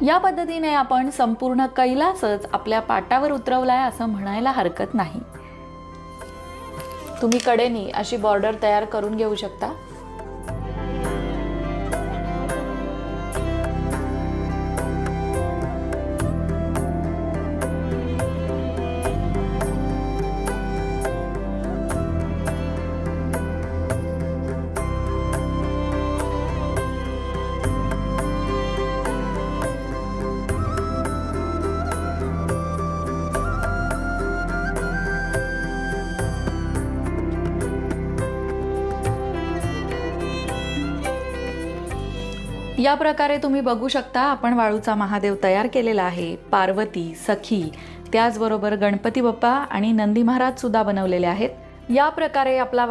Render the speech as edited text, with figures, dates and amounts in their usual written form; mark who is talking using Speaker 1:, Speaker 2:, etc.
Speaker 1: या पद्धतीने आपण संपूर्ण कैलासच आपल्या पाटावर उतरवलाय असं म्हणायला हरकत नाही। तुम्ही कडेनी अशी बॉर्डर तयार करून घेऊ शकता। या प्रकारे तुम्ही बघू शकता आपण वाळूचा महादेव तयार केलेला आहे। पार्वती, सखी, त्याचबरोबर गणपती बाप्पा आणि नंदी महाराज सुद्धा बनवलेले आहेत। या प्रकारे आपला